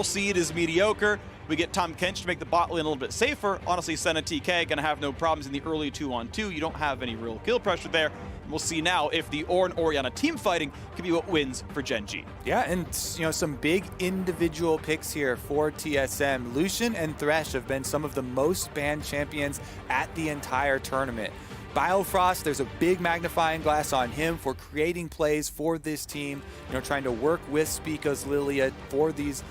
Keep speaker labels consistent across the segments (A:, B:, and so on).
A: Seed is mediocre. We get Tahm Kench to make the bot lane a little bit safer. Honestly, Senna TK gonna have no problems in the early 2-on-2. You don't have any real kill pressure there. And we'll see now if the Ornn Orianna team fighting can be what wins for GENG.
B: Yeah, and some big individual picks here for TSM. Lucian and Thresh have been some of the most banned champions at the entire tournament. Biofrost, there's a big magnifying glass on him for creating plays for this team, trying to work with Spica's Lilia for these,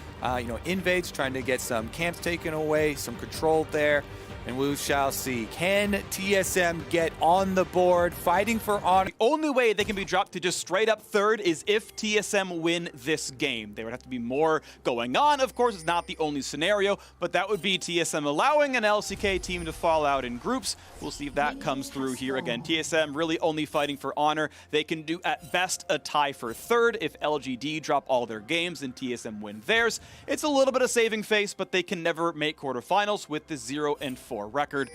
B: invades, trying to get some camps taken away, some control there. And we shall see. Can TSM get on the board, fighting for honor?
A: The only way they can be dropped to just straight up third is if TSM win this game. There would have to be more going on. Of course, it's not the only scenario, but that would be TSM allowing an LCK team to fall out in groups. We'll see if that comes through here. Again, TSM really only fighting for honor. They can do, at best, a tie for third. If LGD drop all their games and TSM win theirs, it's a little bit of saving face, but they can never make quarterfinals with the 0-4 record.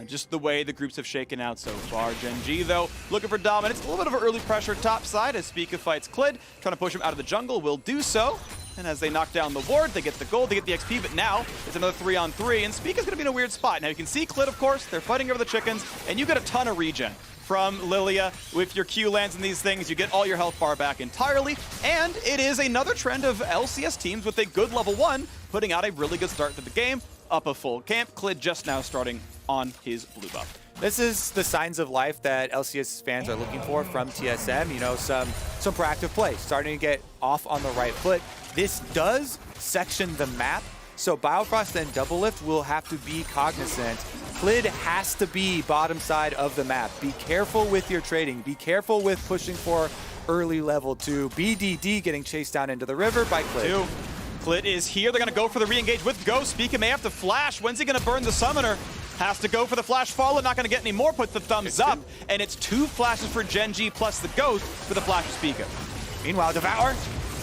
A: Just the way the groups have shaken out so far. GENG, though, looking for dominance. A little bit of early pressure top side as Spica fights Clid, trying to push him out of the jungle. Will do so. And as they knock down the ward, they get the gold, they get the XP, but now it's another 3-on-3, and Spica's going to be in a weird spot. Now you can see Clid, of course, they're fighting over the chickens, and you get a ton of regen from Lilia. With your Q lands and these things, you get all your health bar back entirely, and it is another trend of LCS teams with a good level 1 putting out a really good start to the game. Up a full camp. Clid just now starting on his blue buff.
B: This is the signs of life that LCS fans are looking for from TSM. Some proactive play, starting to get off on the right foot. This does section the map, so Biofrost and Double Lift will have to be cognizant. Clid has to be bottom side of the map. Be careful with your trading. Be careful with pushing for early level 2. BDD getting chased down into the river by Clid.
A: Clid is here. They're going to go for the re-engage with Ghost. Spica may have to flash. When's he going to burn the Summoner? Has to go for the flash follow. Not going to get any more. Puts the thumbs up. And it's 2 flashes for GENG plus the Ghost for the flash of Spica.
B: Meanwhile, Devour.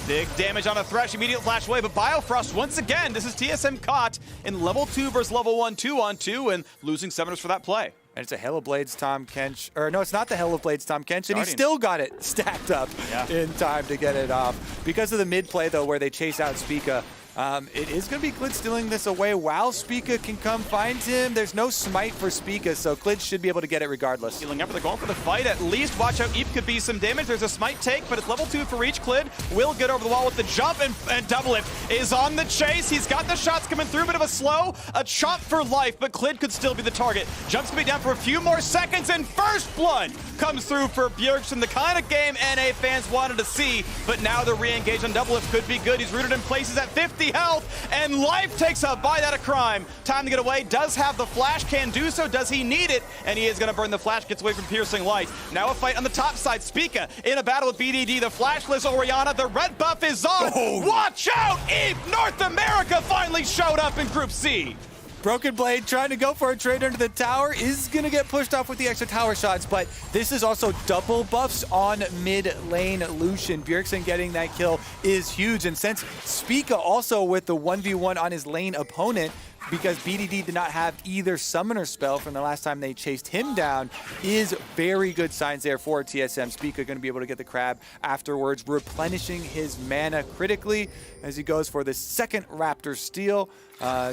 A: Big damage on a Thresh. Immediate flash away. But Biofrost, once again, this is TSM caught in level 2 versus level 1, 2-on-2, and losing Summoners for that play.
B: And it's a Hellblades Tahm Kench, or no, it's not the Hellblades Tahm Kench, and he still got it stacked up in time to get it off. Because of the mid play, though, where they chase out Spica, it is going to be Clid stealing this away while Spica can come find him. There's no smite for Spica, so Clid should be able to get it regardless.
A: Healing up, they're going for the fight at least. Watch out, Eep could be some damage. There's a smite take, but it's level 2 for each. Clid will get over the wall with the jump, and Double Lift is on the chase. He's got the shots coming through, bit of a slow, a chop for life, but Clid could still be the target. Jumps to be down for a few more seconds, and First Blood comes through for Bjergsen, the kind of game NA fans wanted to see, but now the re-engage on Double Lift could be good. He's rooted in places at 50 health, and life takes a bite out of crime. Time to get away. Does have the flash, can do so. Does he need it? And he is going to burn the flash, gets away from piercing light. Now a fight on the top side. Spica in a battle with BDD. The flashless Orianna. The red buff is on. Oh. Watch out! Eve North America finally showed up in Group C.
B: Broken Blade trying to go for a trade under the tower is going to get pushed off with the extra tower shots, but this is also double buffs on mid lane Lucian. Bjergsen getting that kill is huge, and since Spica also with the 1v1 on his lane opponent, because BDD did not have either summoner spell from the last time they chased him down, is very good signs there for TSM. Spica going to be able to get the crab afterwards, replenishing his mana critically as he goes for the second Raptor steal.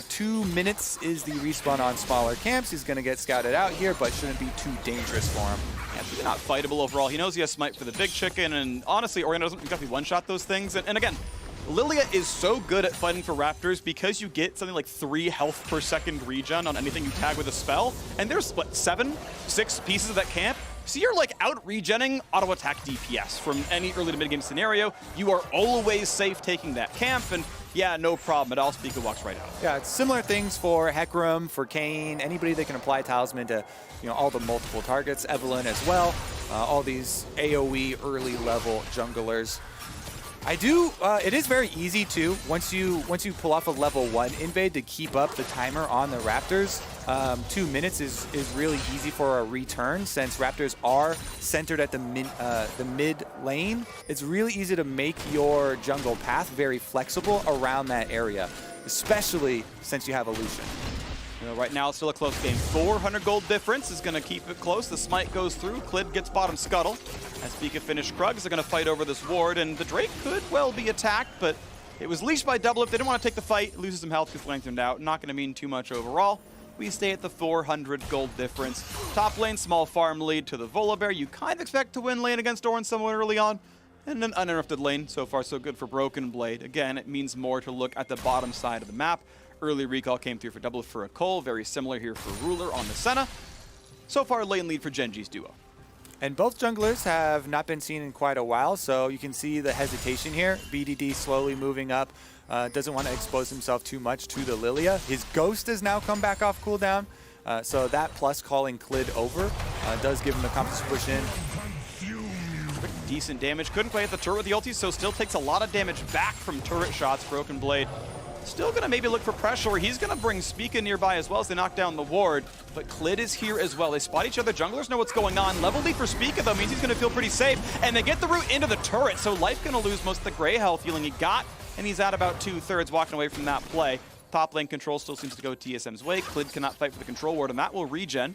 B: 2 minutes is the respawn on smaller camps. He's going to get scouted out here, but shouldn't be too dangerous for him.
A: Yeah, not fightable overall. He knows he has smite for the big chicken, and honestly, Orianna doesn't exactly one-shot those things. And again, Lilia is so good at fighting for Raptors because you get something like 3 health per second regen on anything you tag with a spell. And there's, what, 6 pieces of that camp? So you're like out regenning auto attack DPS from any early to mid game scenario. You are always safe taking that camp, and yeah, no problem at all. Spica walks right out.
B: Yeah, it's similar things for Hecarim, for Kayn, anybody that can apply Talisman to all the multiple targets. Evelynn as well. All these AoE early level junglers. It is very easy too, once you pull off a level 1 invade, to keep up the timer on the Raptors. 2 minutes is really easy for a return, since Raptors are centered at the mid lane. It's really easy to make your jungle path very flexible around that area, especially since you have a Lucian.
A: Right now it's still a close game. 400 gold difference is going to keep it close. The smite goes through. Clid gets bottom scuttle. As Spica finish Krugs, they're going to fight over this ward, and the Drake could well be attacked, but It was leashed by Double Lift. They didn't want to take the fight. Loses some health, gets lengthened out. Not going to mean too much overall. We stay at the 400 gold difference. Top lane, small farm lead to the Volibear. You kind of expect to win lane against Orin somewhat early on. And an uninterrupted lane. So far, so good for Broken Blade. Again, it means more to look at the bottom side of the map. Early recall came through for Double Lift for a Cole. Very similar here for Ruler on the Senna. So far, lane lead for Genji's duo.
B: And both junglers have not been seen in quite a while, so you can see the hesitation here. BDD slowly moving up, doesn't want to expose himself too much to the Lilia. His Ghost has now come back off cooldown, so that plus calling Clid over does give him the confidence to push in.
A: Decent damage. Couldn't quite hit the turret with the ulti, so still takes a lot of damage back from turret shots. Broken Blade still going to maybe look for pressure. He's going to bring Spica nearby as well as they knock down the ward. But Clid is here as well. They spot each other. Junglers know what's going on. Level lead for Spica, though, means he's going to feel pretty safe. And they get the root into the turret, so Life going to lose most of the gray health healing he got. And he's at about 2/3 walking away from that play. Top lane control still seems to go TSM's way. Clid cannot fight for the control ward, and that will regen.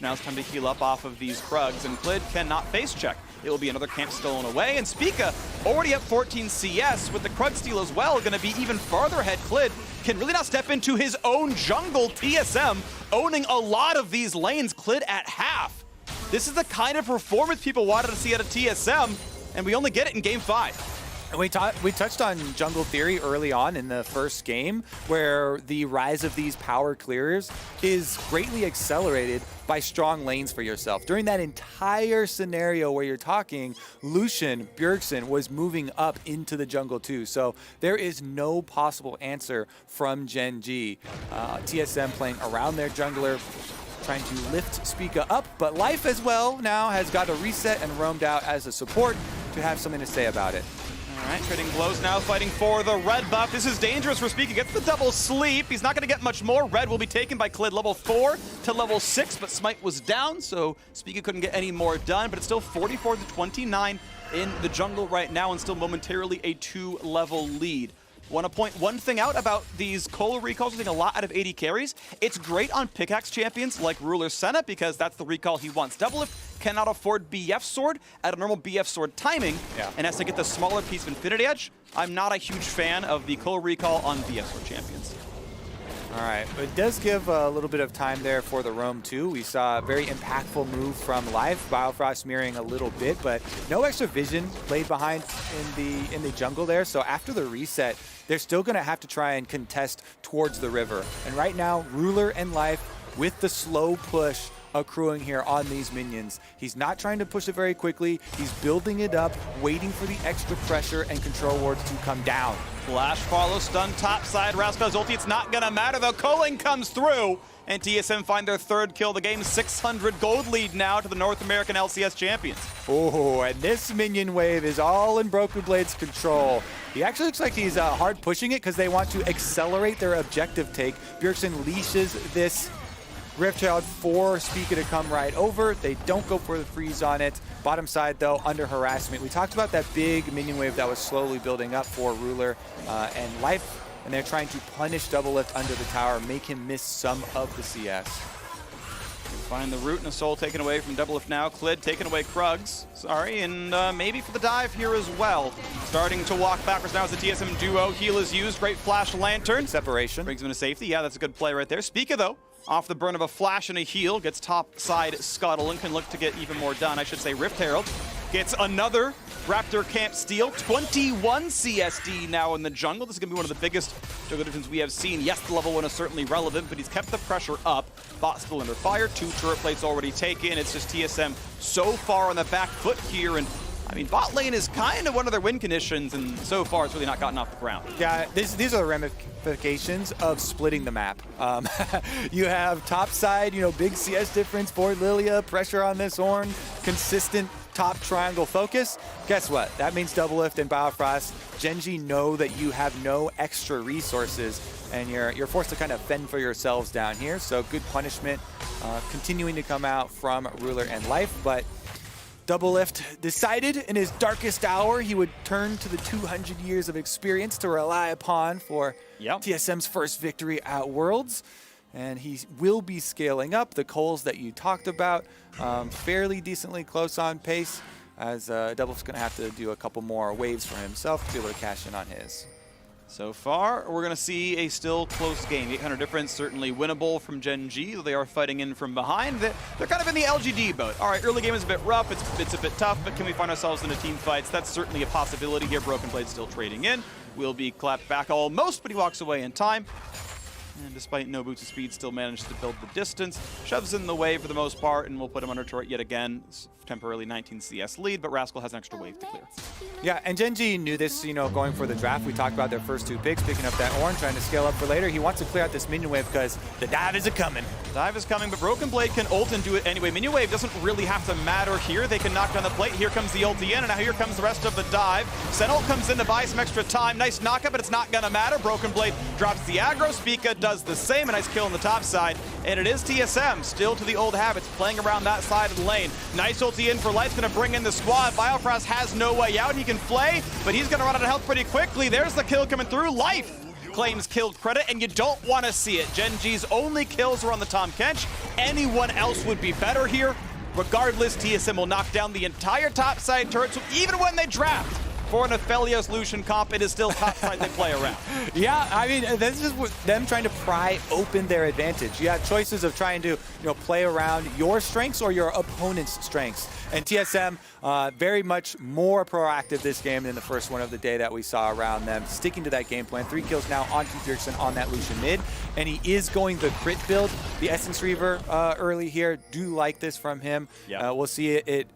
A: Now it's time to heal up off of these Krugs, and Clid cannot face check. It will be another camp stolen away, and Spica already up 14 CS with the Krug steal as well, going to be even farther ahead. Clid can really now step into his own jungle. TSM owning a lot of these lanes, Clid at half. This is the kind of performance people wanted to see out of TSM, and we only get it in Game 5.
B: And we touched on jungle theory early on in the first game, where the rise of these power clearers is greatly accelerated by strong lanes for yourself. During that entire scenario where you're talking, Lucian, Bjergsen was moving up into the jungle too. So there is no possible answer from Gen.G. TSM playing around their jungler, trying to lift Spica up, but Life as well now has got a reset and roamed out as a support to have something to say about it.
A: All right, trading blows now, fighting for the red buff. This is dangerous for Spica. Gets the double sleep. He's not going to get much more. Red will be taken by Clid, level 4 to level 6, but Smite was down, so Spica couldn't get any more done, but it's still 44-29 in the jungle right now, and still momentarily a 2-level lead. Want to point one thing out about these Cole recalls, getting a lot out of AD carries. It's great on pickaxe champions like Ruler Senna, because that's the recall he wants. Double Lift cannot afford BF Sword at a normal BF Sword timing, and has to get the smaller piece of Infinity Edge. I'm not a huge fan of the Cole recall on BF Sword champions.
B: All right, but it does give a little bit of time there for the roam too. We saw a very impactful move from Life, Biofrost mirroring a little bit, but no extra vision played behind in the jungle there. So after the reset, they're still going to have to try and contest towards the river. And right now, Ruler and Life with the slow push accruing here on these minions. He's not trying to push it very quickly. He's building it up, waiting for the extra pressure and control wards to come down.
A: Flash follow, stun top side, Rascal's ulti. It's not gonna matter though. Culling comes through, and TSM find their third kill of the game. 600 gold lead now to the North American LCS champions.
B: Oh, and this minion wave is all in Broken Blade's control. He actually looks like he's hard pushing it because they want to accelerate their objective take. Bjergsen leashes this Rift Herald for Spica to come right over. They don't go for the freeze on it. Bottom side, though, under harassment. We talked about that big minion wave that was slowly building up for Ruler and Life, and they're trying to punish Double Lift under the tower, make him miss some of the CS.
A: Find the root and a soul taken away from Double Lift now. Clid taking away Krugs. Sorry, and maybe for the dive here as well. Starting to walk backwards now as the TSM duo. Heal is used. Great flash lantern.
B: Separation.
A: Brings him to safety. Yeah, that's a good play right there. Spica, though, off the burn of a flash and a heal, gets top side scuttle and can look to get even more done. I should say Rift Herald gets another Raptor Camp steal. 21 CSD now in the jungle. This is going to be one of the biggest jungle differences we have seen. Yes, the level 1 is certainly relevant, but he's kept the pressure up. Bot still under fire. 2 turret plates already taken. It's just TSM so far on the back foot here, and I mean, bot lane is kind of one of their win conditions, and so far it's really not gotten off the ground.
B: Yeah, these are the ramifications of splitting the map. You have top side, big CS difference for Lilia, pressure on this Ornn, consistent top triangle focus. Guess what? That means Double Lift and Biofrost. Gen.G know that you have no extra resources, and you're forced to kind of fend for yourselves down here. So good punishment continuing to come out from Ruler and Life, but Double Lift decided in his darkest hour he would turn to the 200 years of experience to rely upon for TSM's first victory at Worlds. And he will be scaling up the Coles that you talked about, fairly decently close on pace, as Double Lift's going to have to do a couple more waves for himself to be able to cash in on his.
A: So far, we're going to see a still close game. 800 difference, certainly winnable from GENG, though they are fighting in from behind. They're kind of in the LGD boat. All right, early game is a bit rough, it's a bit tough, but can we find ourselves in a team fights? That's certainly a possibility here. Broken Blade still trading in. Will be clapped back almost, but he walks away in time. And despite no boots of speed, still managed to build the distance. Shoves in the wave for the most part, and we'll put him under turret yet again. Temporarily 19 CS lead, but Rascal has an extra wave to clear.
B: Yeah, and GENG knew this, going for the draft. We talked about their first 2 picks, picking up that Ornn, trying to scale up for later. He wants to clear out this minion wave because the dive is a-coming.
A: Dive is coming, but Broken Blade can ult and do it anyway. Minion wave doesn't really have to matter here. They can knock down the plate. Here comes the ulti in, and now here comes the rest of the dive. Sentinel comes in to buy some extra time. Nice knockup, but it's not going to matter. Broken Blade drops the aggro. Spica does the same. A nice kill on the top side, and it is TSM, still to the old habits, playing around that side of the lane. Nice ulti in for Light's going to bring in the squad. Biofrost has no way out. He can flay, but he's going to run out of health pretty quickly. There's the kill coming through. Life claims killed credit, and you don't want to see it. GENG's only kills are on the Tom Kench. Anyone else would be better here. Regardless, TSM will knock down the entire top side turret, so even when they draft for an Aphelios Lucian comp, it is still top side they play around.
B: Yeah, I mean, this is them trying to pry open their advantage. You have choices of trying to, play around your strengths or your opponent's strengths. And TSM, very much more proactive this game than the first one of the day that we saw around them, sticking to that game plan. 3 kills now on Bjergsen on that Lucian mid, and he is going the crit build. The Essence Reaver early here, do like this from him. Yeah. We'll see it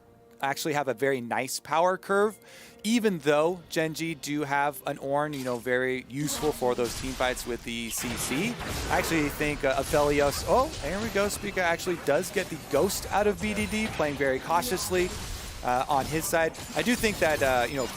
B: actually have a very nice power curve. Even though GENG do have an Ornn, very useful for those team fights with the CC. I actually think Aphelios, there we go, Spica actually does get the Ghost out of BDD, playing very cautiously on his side. I do think that,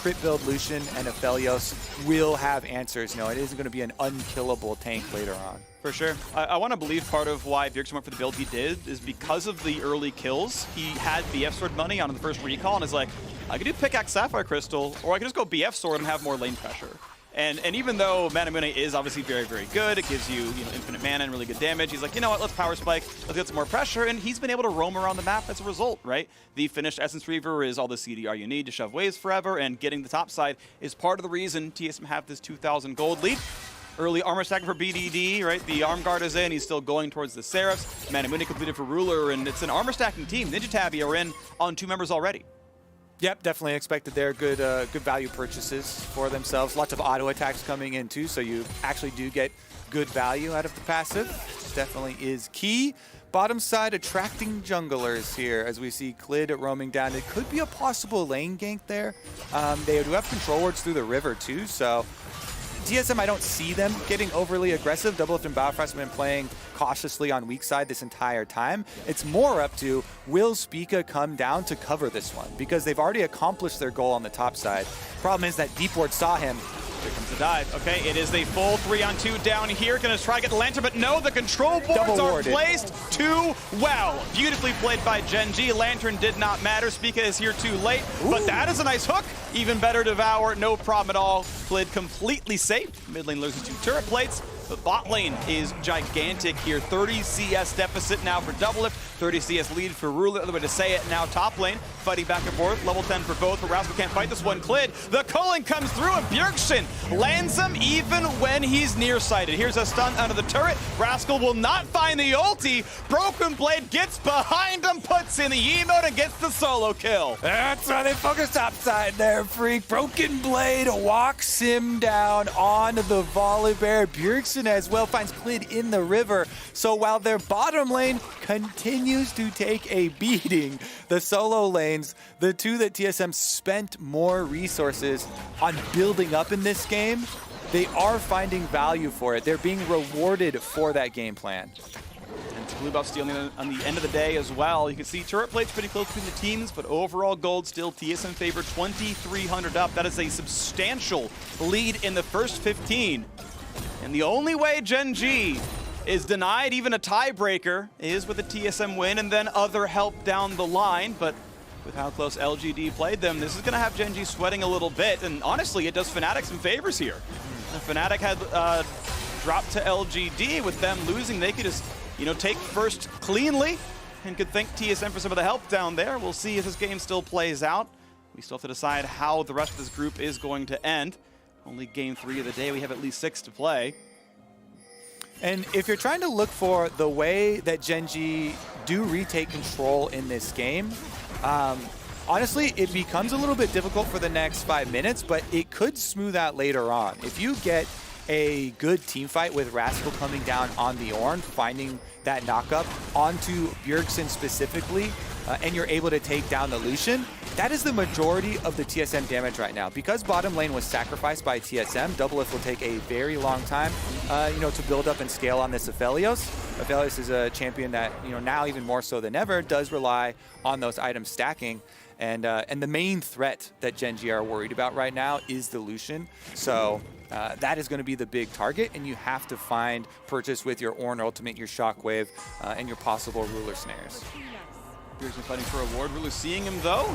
B: crit build Lucian and Aphelios will have answers. It isn't going to be an unkillable tank later on.
A: For sure. I want to believe part of why Bjergsen went for the build he did is because of the early kills. He had BF Sword money on the first recall and is like, I could do Pickaxe Sapphire Crystal, or I could just go BF Sword and have more lane pressure. And even though Manamune is obviously very, very good, it gives you, infinite mana and really good damage, he's like, you know what, let's Power Spike, let's get some more pressure, and he's been able to roam around the map as a result, right? The finished Essence Reaver is all the CDR you need to shove waves forever, and getting the top side is part of the reason TSM have this 2,000 gold lead. Early armor stacking for BDD, right? The arm guard is in. He's still going towards the Seraphs. Manamune completed for Ruler, and it's an armor stacking team. Ninja Tabby are in on 2 members already.
B: Yep, definitely expected there. Good value purchases for themselves. Lots of auto attacks coming in too, so you actually do get good value out of the passive. Definitely is key. Bottom side, attracting junglers here as we see Clid roaming down. It could be a possible lane gank there. They do have control wards through the river too, so TSM, I don't see them getting overly aggressive. Doublelift and Biofrost have been playing cautiously on weak side this entire time. It's more up to, will Spica come down to cover this one? Because they've already accomplished their goal on the top side. Problem is that Deep Ward saw him.
A: Here comes the dive. Okay, it is a full 3-on-2 down here. Gonna try to get the lantern, but no, the control boards are placed too well. Beautifully played by GENG. Lantern did not matter. Spica is here too late, but that is a nice hook. Even better Devour, no problem at all. Clid completely safe. Mid lane loses 2 turret plates, but bot lane is gigantic here. 30 CS deficit now for Doublelift, 30 CS lead for Ruler, other way to say it. Now top lane, fighting back and forth, level 10 for both, but Rascal can't fight this one. Clid, the culling comes through, and Bjergsen lands him even when he's nearsighted. Here's a stun under the turret. Rascal will not find the ulti. Broken Blade gets behind him, puts in the emote, and gets the solo kill.
B: That's why they focus topside there, freak. Broken Blade walks him down on the Volibear. Bjergsen as well finds Clid in the river. So while their bottom lane continues to take a beating, the solo lanes, the 2 that TSM spent more resources on building up in this game, they are finding value for it. They're being rewarded for that game plan.
A: And blue buff stealing on the end of the day as well. You can see turret plates pretty close between the teams, but overall gold still TSM favor, 2,300 up. That is a substantial lead in the first 15. And the only way GENG is denied even a tiebreaker is with a TSM win and then other help down the line. But with how close LGD played them, this is going to have GENG sweating a little bit. And honestly, it does Fnatic some favors here. If Fnatic had dropped to LGD, with them losing, they could just, take first cleanly and could thank TSM for some of the help down there. We'll see if this game still plays out. We still have to decide how the rest of this group is going to end. Only game 3 of the day. We have at least 6 to play.
B: And if you're trying to look for the way that GENG do retake control in this game, honestly, it becomes a little bit difficult for the next 5 minutes, but it could smooth out later on. If you get a good team fight with Rascal coming down on the Ornn, finding that knockup onto Bjergsen specifically, and you're able to take down the Lucian, that is the majority of the TSM damage right now. Because bottom lane was sacrificed by TSM, Doublelift will take a very long time, to build up and scale on this Aphelios. Aphelios is a champion that, now even more so than ever, does rely on those items stacking. And the main threat that GENG are worried about right now is the Lucian. So that is going to be the big target, and you have to find purchase with your Ornn Ultimate, your Shockwave, and your possible Ruler Snares.
A: Bjergsen fighting for a ward. Ruler seeing him though.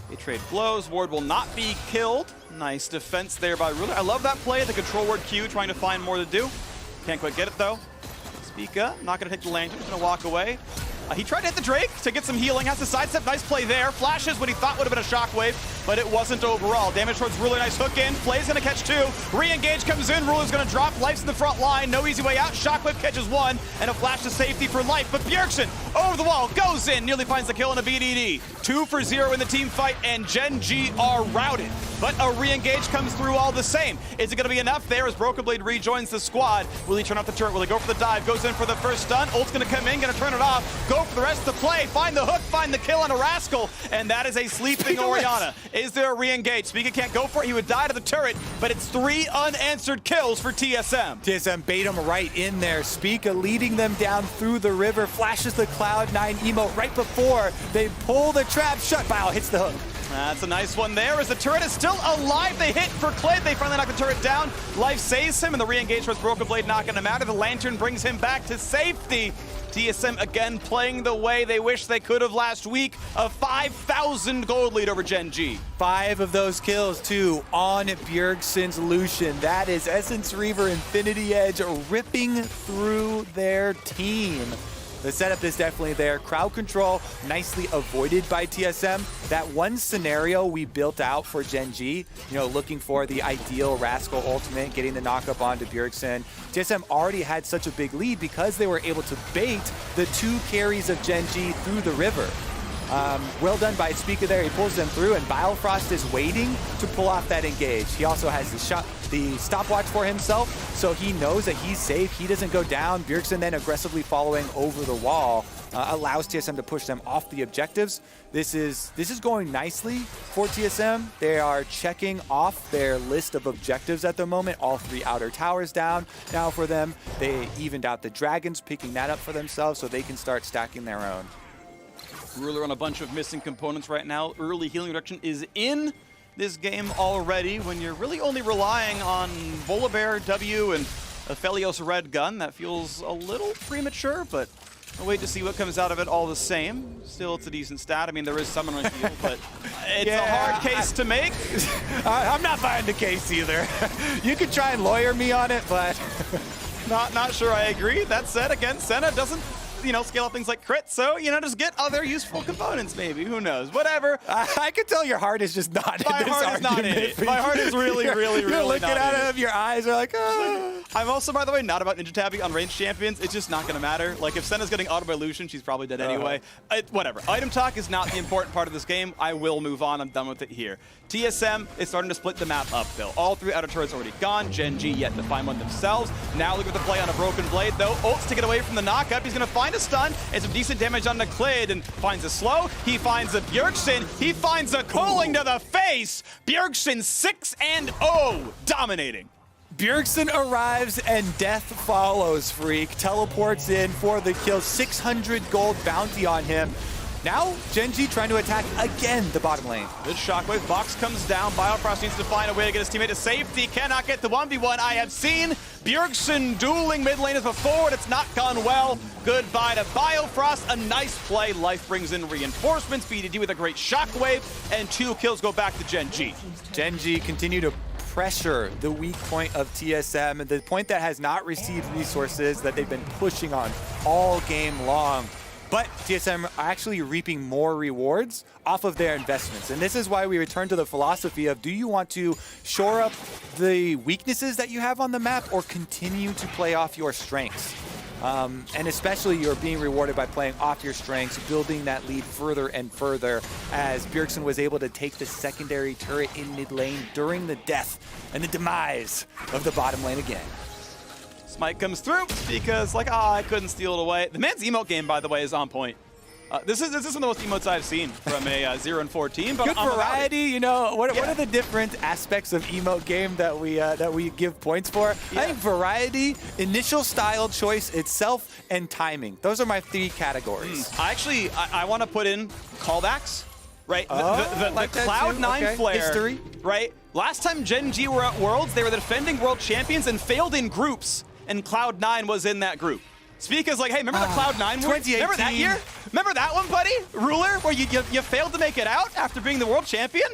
A: They trade blows. Ward will not be killed. Nice defense there by Ruler. I love that play. The control ward Q trying to find more to do. Can't quite get it though. Spica not going to take the lantern. He's going to walk away. He tried to hit the Drake to get some healing. Has to sidestep. Nice play there. Flashes what he thought would have been a Shockwave, but it wasn't overall. Damage towards Ruler. Nice hook in. Play's going to catch 2. Re-engage comes in. Ruler's going to drop. Life's in the front line. No easy way out. Shockwave catches 1, and a flash to safety for Life. But Bjergsen over the wall. Goes in. Nearly finds the kill in a BDD. 2 for 0 in the team fight, and GENG are routed. But a re-engage comes through all the same. Is it going to be enough there as Broken Blade rejoins the squad? Will he turn off the turret? Will he go for the dive? Goes in for the first stun. Ult's going to come in. Going to turn it off. Go for the rest of the play. Find the hook. Find the kill on a Rascal. And that is a sleeping Orianna. Is there a re-engage? Spica can't go for it. He would die to the turret, but it's 3 unanswered kills for TSM.
B: TSM bait him right in there. Spica leading them down through the river. Flashes the Cloud9 emote right before they pull the trap shut. Bao hits the hook.
A: That's a nice one there as the turret is still alive. They hit for Clid. They finally knock the turret down. Life saves him, and the re-engage towards Broken Blade not going to matter. The lantern brings him back to safety. TSM again playing the way they wish they could have last week. A 5,000 gold lead over GENG. 5
B: of those kills, too, on Bjergsen's Lucian. That is Essence Reaver Infinity Edge ripping through their team. The setup is definitely there. Crowd control nicely avoided by TSM. That one scenario we built out for GENG, looking for the ideal Rascal ultimate, getting the knockup onto Bjergsen. TSM already had such a big lead because they were able to bait the 2 carries of GENG through the river. Well done by Spica there. He pulls them through, and Biofrost is waiting to pull off that engage. He also has the stopwatch for himself, so he knows that he's safe. He doesn't go down. Bjergsen then aggressively following over the wall allows TSM to push them off the objectives. This is going nicely for TSM. They are checking off their list of objectives at the moment. All 3 outer towers down now for them. They evened out the dragons, picking that up for themselves so they can start stacking their own.
A: Ruler on a bunch of missing components right now. Early healing reduction is in this game already when you're really only relying on Volibear, W, and Aphelios Red Gun. That feels a little premature, but I'll wait to see what comes out of it all the same. Still, it's a decent stat. I mean, there is someone on heal, but it's a hard case to make.
B: I'm not buying the case either. You could try and lawyer me on it, but
A: not sure I agree. That said, again, Senna doesn't scale up things like crit, so, just get other useful components maybe. Who knows? Whatever.
B: I can tell your heart is just not in this
A: heart is not in it. My heart is really, really,
B: You're
A: really
B: looking at him, your eyes are like, ah.
A: I'm also, by the way, not about Ninja Tabby on ranged champions. It's just not going to matter. Like, if Senna's getting auto by Lucian, she's probably dead anyway. Whatever. Item talk is not the important part of this game. I will move on. I'm done with it here. TSM is starting to split the map up, though. All 3 outer turrets already gone. GENG yet to find one themselves. Now look at the play on a Broken Blade, though. Ult's to get away from the knockup. He's going to find a stun and some decent damage on the Clid and finds a slow. He finds a Bjergsen. He finds a culling to the face. Bjergsen 6-0, dominating.
B: Bjergsen arrives and death follows, Freak. Teleports in for the kill. 600 gold bounty on him. Now, GENG trying to attack again the bottom lane.
A: Good Shockwave. Box comes down. Biofrost needs to find a way to get his teammate to safety. Cannot get the 1v1. I have seen Bjergsen dueling mid lane as before, and it's not gone well. Goodbye to Biofrost. A nice play. Life brings in reinforcements. BDD with a great Shockwave, and 2 kills go back to GENG.
B: GENG continue to pressure the weak point of TSM, the point that has not received resources that they've been pushing on all game long. But TSM are actually reaping more rewards off of their investments. And this is why we return to the philosophy of, do you want to shore up the weaknesses that you have on the map or continue to play off your strengths? And especially you're being rewarded by playing off your strengths, building that lead further and further, as Bjergsen was able to take the secondary turret in mid lane during the death and the demise of the bottom lane again.
A: Smite comes through because, like, I couldn't steal it away. The man's emote game, by the way, is on point. This is one of the most emotes I've seen from a 0 and 4 team. But
B: good variety, you know. What are the different aspects of emote game that we give points for? Yeah. I think variety, initial style choice itself, and timing. Those are my 3 categories.
A: I want to put in callbacks, right? The
B: like
A: Cloud9 flare,
B: history,
A: right? Last time Gen G were at Worlds, they were the defending world champions and failed in groups, and Cloud9 was in that group. Speaka's like, hey, remember the Cloud9 one? Remember that year? Remember that one, buddy? Ruler, where you failed to make it out after being the world champion?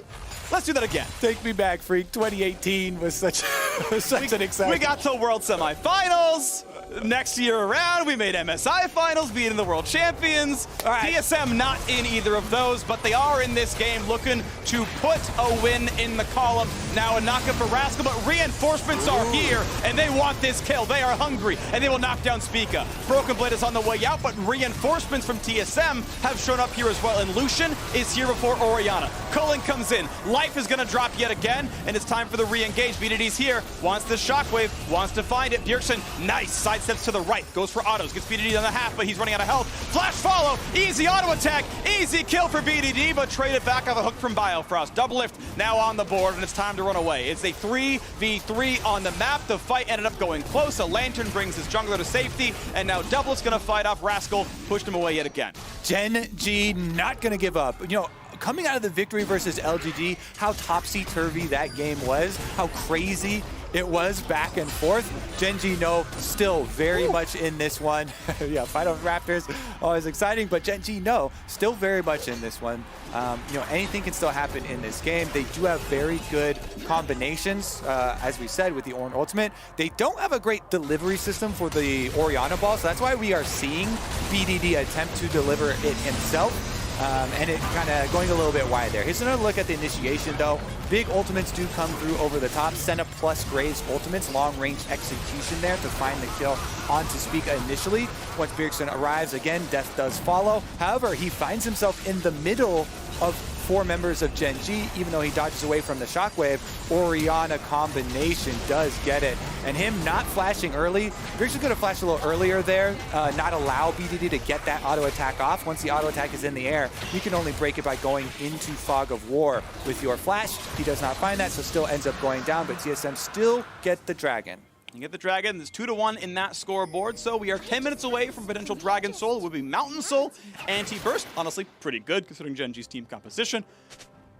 A: Let's do that again.
B: Take me back, Freak. 2018 was such an exciting.
A: We got to World Semifinals. Next year around, we made MSI Finals, beating the world champions. All right. TSM not in either of those, but they are in this game looking to put a win in the column. Now a knockup for Rascal, but reinforcements are here, and they want this kill. They are hungry, and they will knock down Spica. Broken Blade is on the way out, but reinforcements from TSM have shown up here as well, and Lucian is here before Orianna. Cullen comes in. Life is going to drop yet again, and it's time for the re-engage. BDD's here, wants the shockwave, wants to find it. Bjergsen, nice, sidesteps to the right, goes for autos, gets BDD on the half, but he's running out of health. Flash follow, easy auto attack, easy kill for BDD, but traded back off a hook from Biofrost. Double lift now on the board, and it's time to run away. It's a 3v3 on the map. The fight ended up going close. A Lantern brings his jungler to safety, and now Doublet's going to fight off Rascal, pushed him away yet again.
B: Gen G not going to give up. You know, coming out of the victory versus LGG, how topsy-turvy that game was, how crazy it was back and forth. Gen G, no, still very much in this one. Yeah, fight over Raptors, always exciting, but Gen G, no, still very much in this one. You know, anything can still happen in this game. They do have very good combinations, as we said, with the Ornn ultimate. They don't have a great delivery system for the Orianna ball, so that's why we are seeing BDD attempt to deliver it himself. And it kind of going a little bit wide there. Here's another look at the initiation, though. Big ultimates do come through over the top. Senna plus Graves ultimates, long-range execution there to find the kill onto Spica initially. Once Bjergsen arrives, again, death does follow. However, he finds himself in the middle of 4 members of Gen G, even though he dodges away from the shockwave. Orianna combination does get it. And him not flashing early, Bjergsen could have flashed a little earlier there, not allow BDD to get that auto attack off. Once the auto attack is in the air, you can only break it by going into Fog of War with your flash. He does not find that, so still ends up going down, but TSM still get the Dragon.
A: You get the Dragon. There's 2-1 in that scoreboard, so we are 10 minutes away from potential Dragon Soul. It would be Mountain Soul, Anti-Burst. Honestly, pretty good considering Gen G's team composition.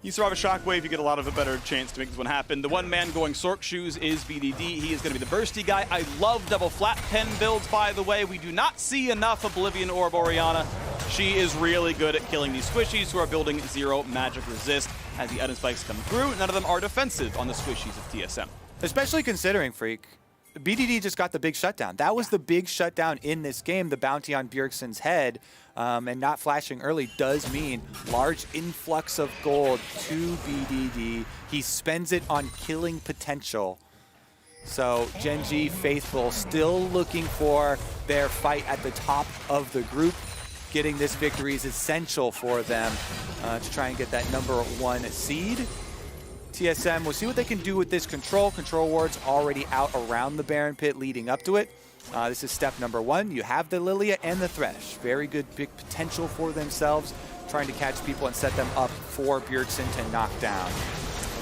A: You survive a shockwave, you get a lot of a better chance to make this one happen. The one man going Sork Shoes is BDD. He is going to be the bursty guy. I love double flat pen builds, by the way. We do not see enough Oblivion Orb Orianna. She is really good at killing these squishies who are building 0 magic resist. As the item spikes come through, none of them are defensive on the squishies of TSM.
B: Especially considering, Freak, BDD just got the big shutdown. That was the big shutdown in this game. The bounty on Bjergsen's head and not flashing early does mean large influx of gold to BDD. He spends it on killing potential. So Gen G faithful still looking for their fight at the top of the group. Getting this victory is essential for them to try and get that #1 seed. TSM, we'll see what they can do with this control. Control ward's already out around the Baron Pit leading up to it. This is step #1. You have the Lilia and the Thresh. Very good big potential for themselves, trying to catch people and set them up for Bjergsen to knock down.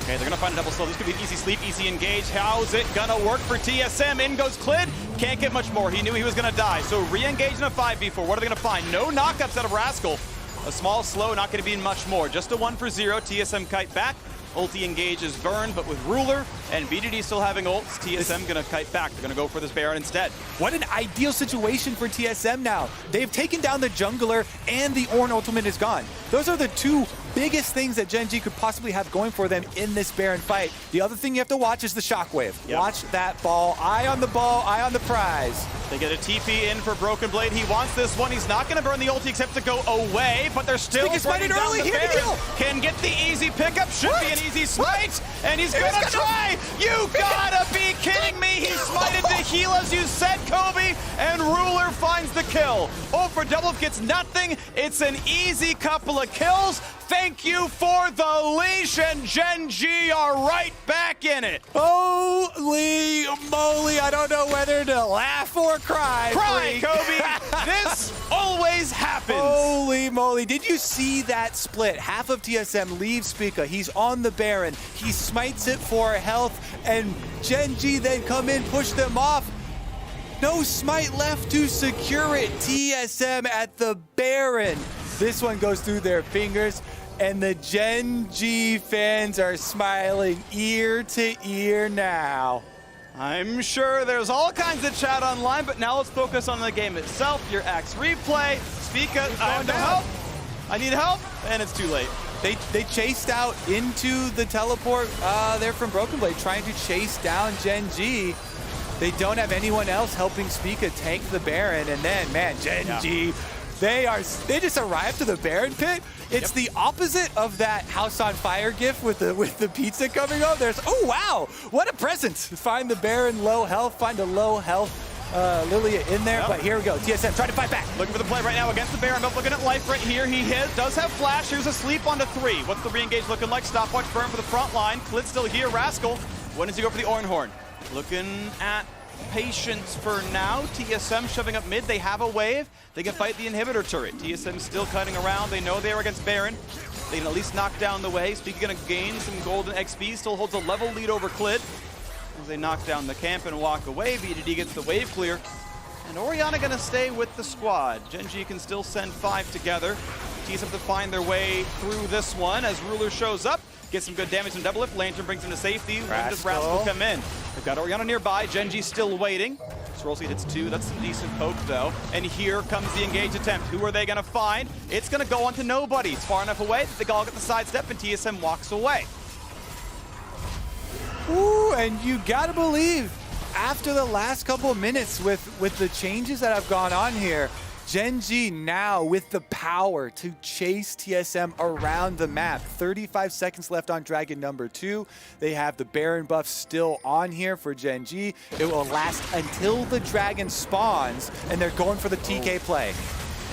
A: Okay, they're going to find a double slow. This could be an easy sleep, easy engage. How's it going to work for TSM? In goes Clid. Can't get much more. He knew he was going to die. So re-engage in a 5v4. What are they going to find? No knockups out of Rascal. A small slow, not going to be much more. Just a 1 for 0. TSM kite back. Ulti engage is burned, but with Ruler, And BDD still having ults. TSM gonna kite back. They're gonna go for this Baron instead.
B: What an ideal situation for TSM now. They've taken down the jungler and the Ornn ultimate is gone. Those are the two biggest things that GENG could possibly have going for them in this Baron fight. The other thing you have to watch is the shockwave.
A: Yep.
B: Watch that ball. Eye on the ball, eye on the prize.
A: They get a TP in for Broken Blade. He wants this one. He's not going to burn the ulti except to go away, but they're still burning down
B: early
A: the
B: here to
A: Baron.
B: kill.
A: Can get the easy pickup. Should be an easy smite. And he's going to try. You gotta be kidding me. He smited to heal as you said, Kobe. And Ruler finds the kill. Oh, for Double gets nothing. It's an easy couple of kills. Thank you for the leash, and GENG are right back in it.
B: Holy moly, I don't know whether to laugh or cry.
A: Cry, Kobe. This always happens.
B: Holy moly. Did you see that split? Half of TSM leaves Spica. He's on the Baron. He smites it for health, and GENG then come in, push them off. No smite left to secure it. TSM at the Baron. This one goes through their fingers, and the GENG fans are smiling ear to ear now.
A: I'm sure there's all kinds of chat online, but now let's focus on the game itself. Your Axe replay. Spica, I have no help. I need help, and it's too late.
B: They chased out into the teleport there from Broken Blade, trying to chase down GENG. They don't have anyone else helping Spica tank the Baron, and then, man, GENG, they just arrived to the Baron pit. It's the opposite of that House on Fire gif with the pizza coming up. There's, oh wow, what a present. Find the Baron low health, find a low health Lilia in there, but here we go. TSM trying to fight back.
A: Looking for the play right now against the Baron, but looking at life right here. He does have flash. Here's a sleep onto 3. What's the re-engage looking like? Stopwatch burn for the front line. Klid still here. Rascal. When does he go for the Ornhorn? Looking at patience for now. TSM shoving up mid. They have a wave. They can fight the inhibitor turret. TSM still cutting around. They know they are against Baron. They can at least knock down the wave. Spica gonna gain some golden XP. Still holds a level lead over Klid. As they knock down the camp and walk away, BDD gets the wave clear. And Orianna gonna stay with the squad. GENG can still send 5 together. TSM have to find their way through this one as Ruler shows up. Gets some good damage from Double Lift. Lantern brings him to safety. When does Rascal come in? They've got Orianna nearby. GENG still waiting. Srollsky hits 2. That's some decent poke, though. And here comes the engage attempt. Who are they going to find? It's going to go on to nobody. It's far enough away that they all get the sidestep, and TSM walks away.
B: Ooh, and you got to believe, after the last couple of minutes with the changes that have gone on here, GENG now with the power to chase TSM around the map. 35 seconds left on Dragon number 2. They have the Baron buff still on here for GENG. It will last until the Dragon spawns, and they're going for the TK play.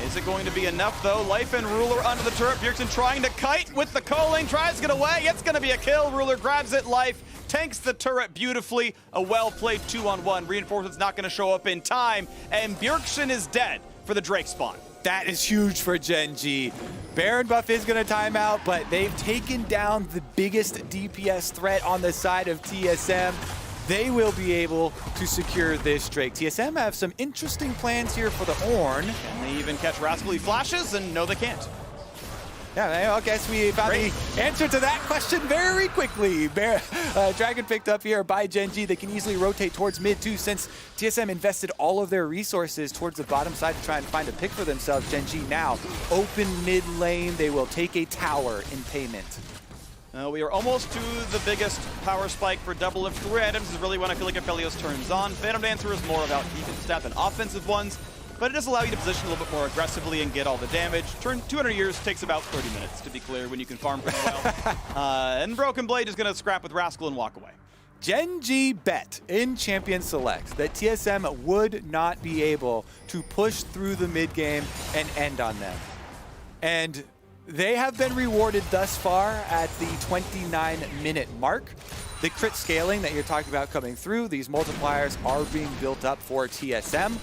A: Is it going to be enough, though? Life and Ruler under the turret. Bjergsen trying to kite with the culling. Tries to get away. It's going to be a kill. Ruler grabs it. Life tanks the turret beautifully. A well-played 2-on-1. Reinforcements not going to show up in time. And Bjergsen is dead for the Drake spawn.
B: That is huge for GENG. Baron buff is going to time out, but they've taken down the biggest DPS threat on the side of TSM. They will be able to secure this Drake. TSM have some interesting plans here for the Ornn.
A: Can they even catch Rascal? He flashes, and no, they can't.
B: Yeah, I guess we found the answer to that question very quickly. Dragon picked up here by GENG. They can easily rotate towards mid too, since TSM invested all of their resources towards the bottom side to try and find a pick for themselves. GENG now open mid lane. They will take a tower in payment.
A: We are almost to the biggest power spike for Double Lift. 3 items is really when I feel like Aphelios turns on. Phantom Dancer is more about defensive stat than offensive ones, but it does allow you to position a little bit more aggressively and get all the damage. Turn 200 years takes about 30 minutes, to be clear, when you can farm pretty well. And Broken Blade is going to scrap with Rascal and walk away.
B: GENG bet in Champion Select that TSM would not be able to push through the mid game and end on them. And they have been rewarded thus far at the 29-minute mark. The crit scaling that you're talking about coming through, these multipliers are being built up for TSM.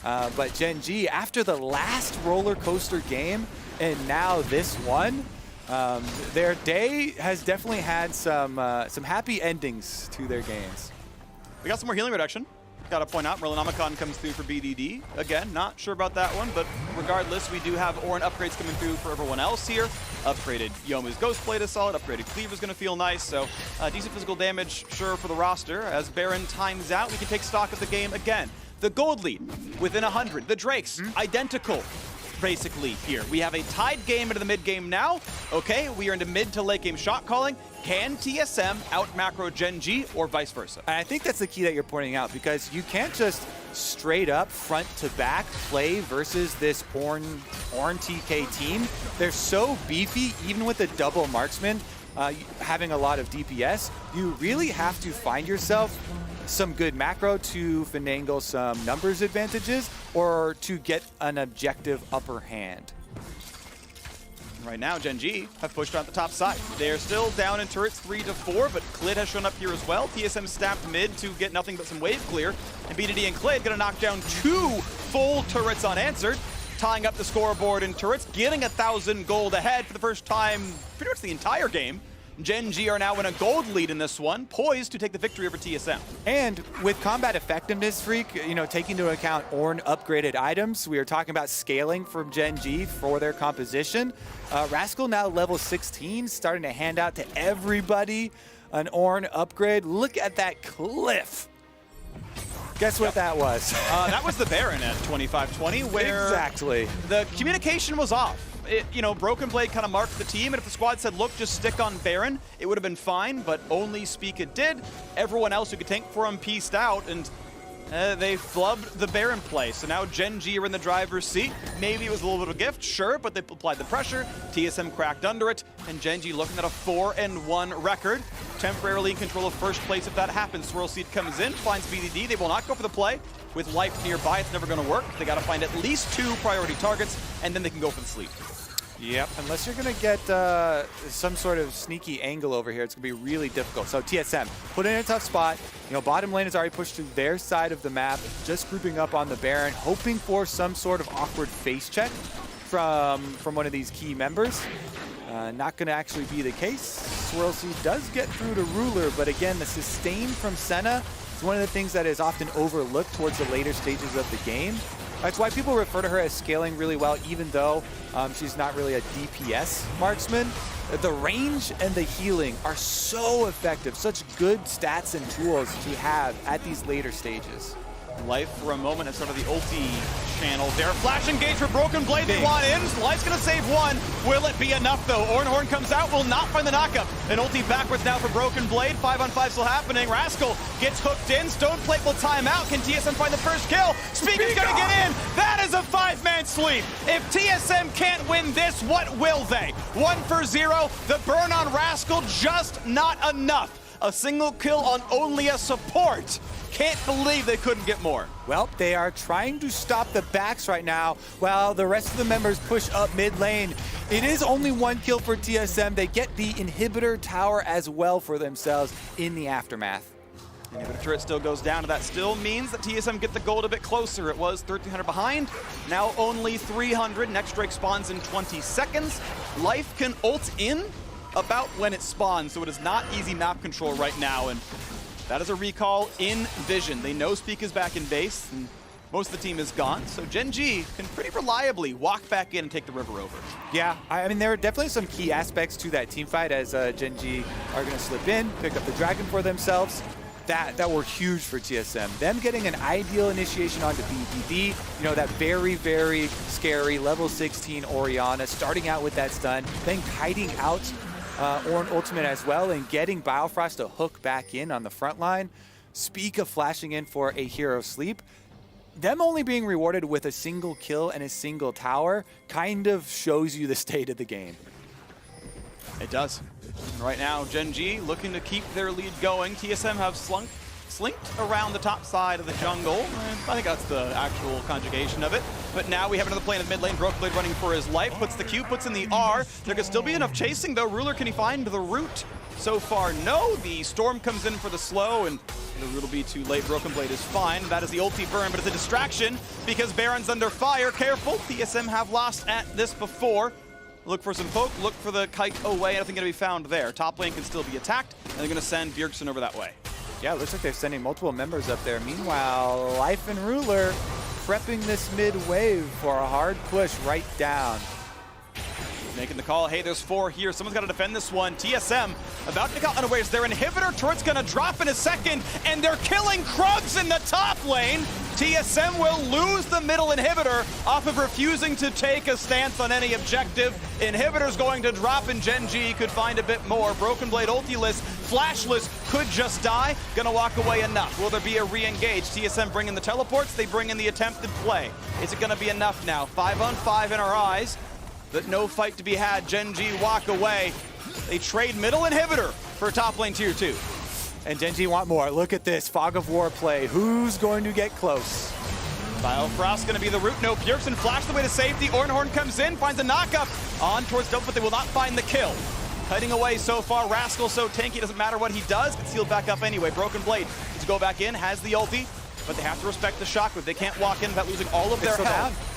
B: But GENG, after the last roller coaster game and now this one, their day has definitely had some happy endings to their games.
A: We got some more healing reduction. Got to point out, Merlinomicon comes through for BDD. Again, not sure about that one, but regardless, we do have Ornn upgrades coming through for everyone else here. Upgraded Youmu's Ghostblade is solid, upgraded Cleaver's gonna feel nice, so decent physical damage, sure, for the roster. As Baron times out, we can take stock of the game again. The gold lead, within 100. The Drakes, identical, basically, here. We have a tied game into the mid game now. Okay, we are into mid to late game shot calling. Can TSM out macro GENG or vice versa?
B: And I think that's the key that you're pointing out, because you can't just straight up front to back play versus this Ornn TK team. They're so beefy, even with a double marksman having a lot of DPS. You really have to find yourself some good macro to finagle some numbers advantages or to get an objective upper hand.
A: Right now, GENG have pushed on the top side. They're still down in turrets 3-4, but Clid has shown up here as well. TSM staffed mid to get nothing but some wave clear, and BDD and Clid gonna knock down 2 full turrets unanswered, tying up the scoreboard in turrets, getting 1,000 gold ahead for the first time pretty much the entire game. GENG are now in a gold lead in this one, poised to take the victory over TSM.
B: And with combat effectiveness, Freak, taking into account Ornn upgraded items, we are talking about scaling from GENG for their composition. Rascal now level 16, starting to hand out to everybody an Ornn upgrade. Look at that cliff. Guess what that was?
A: That was the Baron at 2520, where
B: exactly
A: the communication was off. Broken Blade kind of marked the team, and if the squad said, look, just stick on Baron, it would have been fine, but only Speaka did. Everyone else who could tank for him pieced out, and they flubbed the Baron play. So now GENG are in the driver's seat. Maybe it was a little bit of a gift, sure, but they applied the pressure. TSM cracked under it, and GENG looking at a 4-1 record. Temporarily in control of first place if that happens. Swirl Seed comes in, finds BDD. They will not go for the play. With life nearby, it's never going to work. They got to find at least 2 priority targets, and then they can go for the sleep.
B: Yep, unless you're going to get some sort of sneaky angle over here, it's going to be really difficult. So TSM, put in a tough spot. Bottom lane is already pushed to their side of the map, just grouping up on the Baron, hoping for some sort of awkward face check from one of these key members. Not going to actually be the case. Swirl Seed does get through to Ruler, but again, the sustain from Senna is one of the things that is often overlooked towards the later stages of the game. That's why people refer to her as scaling really well, even though she's not really a DPS marksman. The range and the healing are so effective, such good stats and tools to have at these later stages.
A: Life for a moment as sort of the ulti channel there. Flash engage for Broken Blade. They want in. Life's going to save one. Will it be enough, though? Ornn comes out. Will not find the knockup. An ulti backwards now for Broken Blade. 5-on-5 still happening. Rascal gets hooked in. Stoneplate will time out. Can TSM find the first kill? Speaker's going to get in. That is a 5-man sweep. If TSM can't win this, what will they? 1-for-0. The burn on Rascal, just not enough. A single kill on only a support. Can't believe they couldn't get more.
B: Well, they are trying to stop the backs right now while the rest of the members push up mid lane. It is only 1 kill for TSM. They get the inhibitor tower as well for themselves in the aftermath.
A: Inhibitor turret still goes down, and that still means that TSM get the gold a bit closer. It was 1,300 behind, now only 300. Next Drake spawns in 20 seconds. Life can ult in about when it spawns, so it is not easy map control right now. And that is a recall in vision. They know Speak is back in base, and most of the team is gone, so GENG can pretty reliably walk back in and take the river over.
B: Yeah, I mean, there are definitely some key aspects to that team fight as GENG are going to slip in, pick up the dragon for themselves. That were huge for TSM. Them getting an ideal initiation onto BDD, that very, very scary level 16 Orianna, starting out with that stun, then kiting out Ornn ultimate as well, and getting Biofrost to hook back in on the front line. Speaka flashing in for a hero sleep. Them only being rewarded with a single kill and a single tower kind of shows you the state of the game.
A: It does. Right now, GENG looking to keep their lead going. TSM have slinked around the top side of the jungle. I think that's the actual conjugation of it. But now we have another play in the mid lane. Broken Blade running for his life. Puts the Q, puts in the R. There could still be enough chasing, though. Ruler, can he find the root? So far, no. The Storm comes in for the slow, and the root will be too late. Broken Blade is fine. That is the ulti burn, but it's a distraction because Baron's under fire. Careful. TSM have lost at this before. Look for some poke, look for the kite away, nothing gonna be found there. Top lane can still be attacked, and they're gonna send Bjergsen over that way.
B: Yeah, it looks like they're sending multiple members up there. Meanwhile, Life and Ruler prepping this mid wave for a hard push right down.
A: Making the call. Hey, there's 4 here. Someone's got to defend this one. TSM about to get unawares. Their inhibitor turret's going to drop in a second, and they're killing Krugs in the top lane. TSM will lose the middle inhibitor off of refusing to take a stance on any objective. Inhibitor's going to drop, and GENG could find a bit more. Broken Blade ultiless, flashless, could just die. Gonna walk away enough. Will there be a re-engage? TSM bring in the teleports. They bring in the attempted play. Is it gonna be enough now? 5-on-5 in our eyes. But no fight to be had. GENG walk away. They trade middle inhibitor for top lane tier 2.
B: And GENG want more. Look at this Fog of War play. Who's going to get close?
A: Biofrost gonna be the root. No, Bjergsen flashed the way to safety. Ornhorn comes in, finds a knockup on towards Double, but they will not find the kill. Cutting away so far. Rascal so tanky, doesn't matter what he does. Gets healed back up anyway. Broken Blade needs to go back in, has the ulti, but they have to respect the shockwave. They can't walk in without losing all of their health.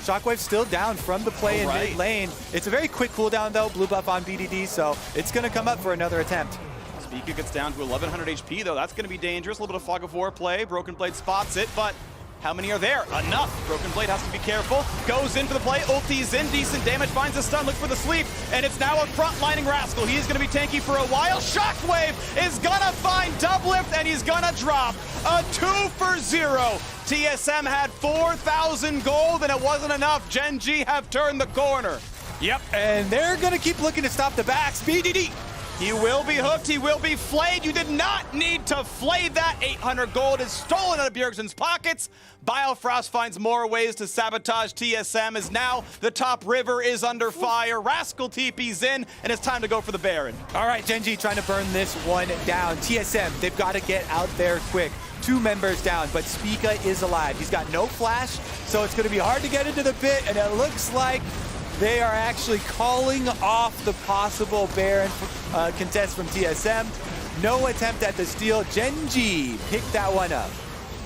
B: Shockwave's still down from the play in mid lane. It's a very quick cooldown though, blue buff on BDD, so it's gonna come up for another attempt.
A: Spica gets down to 1100 HP though, that's gonna be dangerous. A little bit of Fog of War play, Broken Blade spots it, but how many are there? Enough. Broken Blade has to be careful. Goes in for the play, ulti's in, decent damage, finds a stun, looks for the sweep, and it's now a front-lining Rascal. He is gonna be tanky for a while. Shockwave is gonna find Doublift, and he's gonna drop a 2-for-0. TSM had 4,000 gold, and it wasn't enough. GENG have turned the corner.
B: Yep, and they're gonna keep looking to stop the backs. BDD.
A: He will be hooked, he will be flayed. You did not need to flay that. 800 gold is stolen out of Bjergsen's pockets. Biofrost finds more ways to sabotage TSM as now the top river is under fire. Rascal TP's in, and it's time to go for the Baron.
B: All right, GENG trying to burn this one down. TSM, they've got to get out there quick. 2 members down, but Spica is alive. He's got no flash, so it's going to be hard to get into the pit, and it looks like they are actually calling off the possible Baron contest from TSM. No attempt at the steal. GENG picked that one up.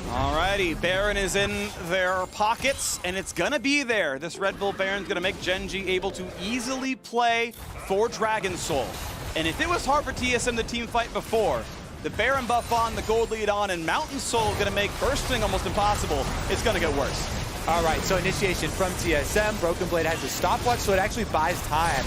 A: Alrighty, Baron is in their pockets, and it's gonna be there. This Red Bull Baron's gonna make GENG able to easily play for Dragon Soul. And if it was hard for TSM to team fight before, the Baron buff on, the gold lead on, and Mountain Soul gonna make bursting almost impossible. It's gonna get worse.
B: All right, so initiation from TSM. Broken Blade has a stopwatch, so it actually buys time,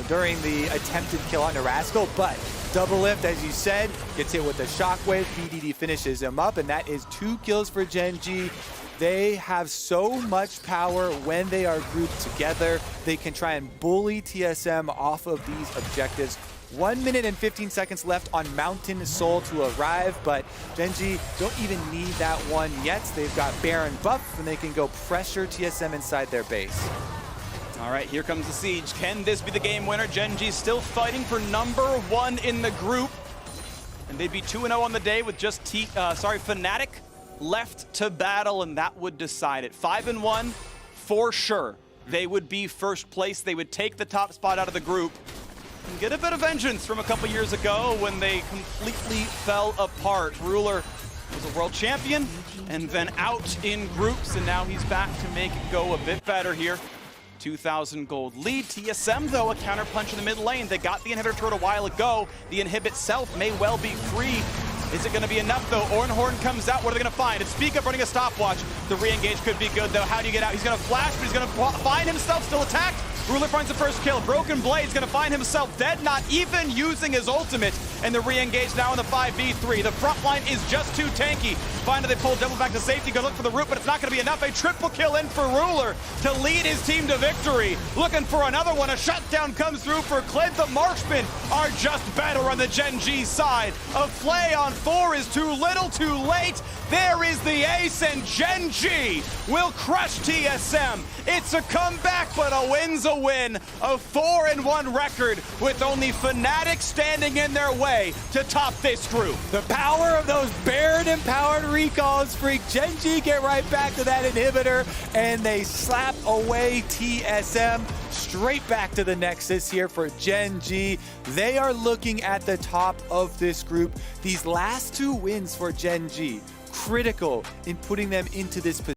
B: during the attempted kill on the Rascal. But Doublift, as you said, gets hit with the Shockwave. BDD finishes him up, and that is 2 kills for GENG. They have so much power when they are grouped together. They can try and bully TSM off of these objectives. 1 minute and 15 seconds left on Mountain Soul to arrive, but GENG don't even need that one yet. They've got Baron buff, and they can go pressure TSM inside their base.
A: All right, here comes the siege. Can this be the game winner? GENG still fighting for #1 in the group, and they'd be 2-0 on the day with just Fnatic left to battle, and that would decide it. 5-1 for sure. They would be first place. They would take the top spot out of the group and get a bit of vengeance from a couple years ago when they completely fell apart. Ruler was a world champion and then out in groups, and now he's back to make it go a bit better here. 2,000 gold lead. TSM, though, a counterpunch in the mid lane. They got the inhibitor turret a while ago. The inhibit self may well be free. Is it going to be enough, though? Ornhorn comes out. What are they going to find? It's Speak Up running a stopwatch. The re-engage could be good, though. How do you get out? He's going to flash, but he's going to find himself still attacked. Ruler finds the first kill. Broken Blade's going to find himself dead, not even using his ultimate. And the re-engage now in the 5v3. The front line is just too tanky. Finally, they pull Devil back to safety. Go look for the root, but it's not going to be enough. A triple kill in for Ruler to lead his team to victory. Looking for another one. A shutdown comes through for Clint. The marksmen are just better on the GENG side. A flay on 4 is too little, too late. There is the ace, and GENG will crush TSM. It's a comeback, but a win's a win. A 4-1 record with only Fnatic standing in their way to top this group.
B: The power of those Baron-empowered recalls freak. GENG get right back to that inhibitor, and they slap away TSM. Straight back to the Nexus here for GENG. They are looking at the top of this group. These last 2 wins for GENG, critical in putting them into this position.